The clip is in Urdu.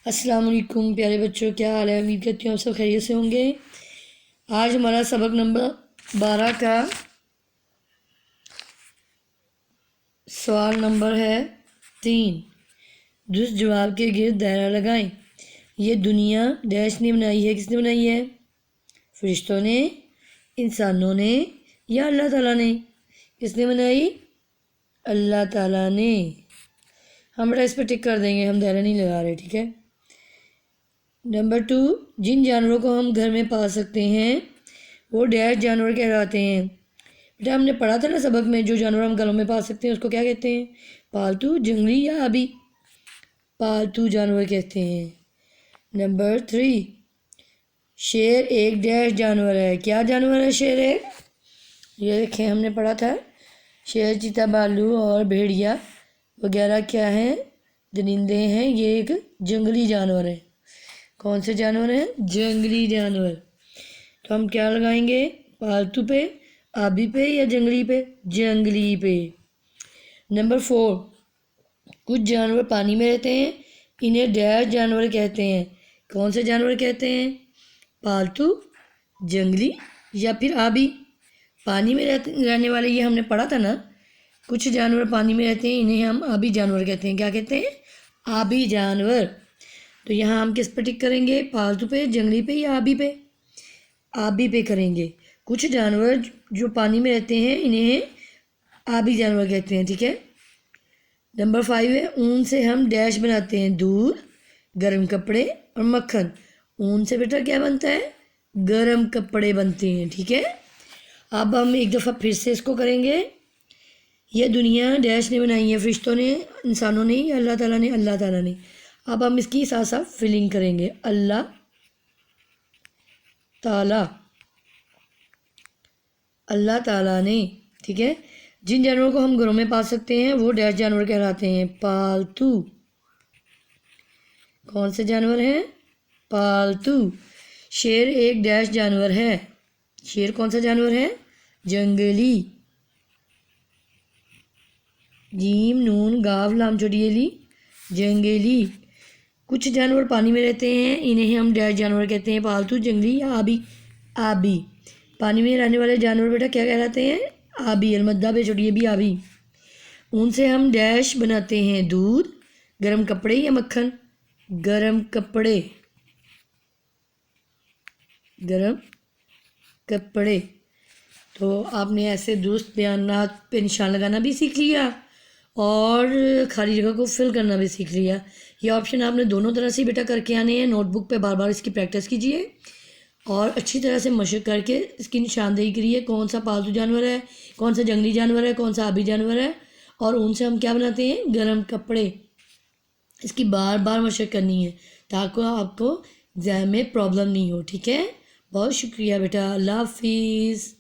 السلام علیکم پیارے بچوں، کیا حال ہے؟ امید کرتی ہوں آپ سب خیریت سے ہوں گے۔ آج ہمارا سبق نمبر 12 کا سوال نمبر ہے 3۔ درست جواب کے گرد دائرہ لگائیں۔ یہ دنیا ڈیش نے بنائی ہے، کس نے بنائی ہے؟ فرشتوں نے، انسانوں نے یا اللہ تعالیٰ نے؟ کس نے بنائی؟ اللہ تعالیٰ نے۔ ہم بیٹا اس پہ ٹک کر دیں گے، ہم دائرہ نہیں لگا رہے، ٹھیک ہے۔ نمبر 2، جن جانوروں کو ہم گھر میں پال سکتے ہیں وہ ڈیش جانور کہلاتے ہیں۔ بیٹا ہم نے پڑھا تھا نا سبق میں، جو جانور ہم گھروں میں پال سکتے ہیں اس کو کیا کہتے ہیں؟ پالتو، جنگلی یا آبی؟ پالتو جانور کہتے ہیں۔ نمبر 3، شیر ایک ڈیش جانور ہے۔ کیا جانور ہے شیر ایک؟ یہ دیکھیں ہم نے پڑھا تھا، شیر، چیتا، بھالو اور بھیڑیا وغیرہ کیا ہیں؟ درندے ہیں۔ یہ ایک جنگلی جانور ہے۔ کون سے جانور ہیں؟ جنگلی جانور۔ تو ہم کیا لگائیں گے؟ پالتو پہ، آبی پہ یا جنگلی پہ؟ جنگلی پہ۔ نمبر 4، کچھ جانور پانی میں رہتے ہیں، انہیں ڈیش جانور کہتے ہیں۔ کون سے جانور کہتے ہیں؟ پالتو، جنگلی یا پھر آبی؟ پانی میں رہنے والے یہ ہم نے پڑھا تھا نا، کچھ جانور پانی میں رہتے ہیں، انہیں ہم آبی جانور کہتے ہیں۔ کیا کہتے ہیں؟ آبی جانور۔ تو یہاں ہم کس پہ ٹک کریں گے؟ پالتو پہ، جنگلی پہ یا آبی پہ؟ آبی پہ کریں گے۔ کچھ جانور جو پانی میں رہتے ہیں انہیں آبی جانور کہتے ہیں، ٹھیک ہے۔ نمبر 5 ہے، اون سے ہم ڈیش بناتے ہیں، دودھ، گرم کپڑے اور مکھن۔ اون سے بیٹا کیا بنتا ہے؟ گرم کپڑے بنتے ہیں، ٹھیک ہے۔ اب ہم ایک دفعہ پھر سے اس کو کریں گے۔ یہ دنیا ڈیش نے بنائی ہے، فرشتوں نے، انسانوں نے یا اللہ تعالیٰ نے؟ اللہ تعالیٰ نے۔ اب ہم اس کی ساتھ ساتھ فلنگ کریں گے، اللہ تعالیٰ، اللہ تعالیٰ نے، ٹھیک ہے۔ جن جانوروں کو ہم گھروں میں پال سکتے ہیں وہ ڈیش جانور کہلاتے ہیں، پالتو۔ کون سے جانور ہیں؟ پالتو۔ شیر ایک ڈیش جانور ہے۔ شیر کون سا جانور ہے؟ جنگلی۔ جیم نون گاو لام چھوٹی لی، جنگلی۔ کچھ جانور پانی میں رہتے ہیں، انہیں ہم ڈیش جانور کہتے ہیں، پالتو، جنگلی یا آبی؟ آبی۔ پانی میں رہنے والے جانور بیٹا کیا کہلاتے ہیں؟ آبی، المدہ پہ چھوڑیے بھی، آبی۔ ان سے ہم ڈیش بناتے ہیں، دودھ، گرم کپڑے یا مکھن؟ گرم کپڑے، گرم کپڑے۔ تو آپ نے ایسے درست بیانات پہ نشان لگانا بھی سیکھ لیا اور خالی جگہ کو فل کرنا بھی سیکھ لیا۔ یہ آپشن آپ نے دونوں طرح سے بیٹا کر کے آنے ہیں، نوٹ بک پہ بار بار اس کی پریکٹس کیجیے اور اچھی طرح سے مشق کر کے اس کی نشاندہی کریے، کون سا پالتو جانور ہے، کون سا جنگلی جانور ہے، کون سا آبی جانور ہے، اور ان سے ہم کیا بناتے ہیں؟ گرم کپڑے۔ اس کی بار بار مشق کرنی ہے تاکہ آپ کو ایگزام میں پرابلم نہیں ہو، ٹھیک ہے۔ بہت شکریہ بیٹا، اللہ حافظ۔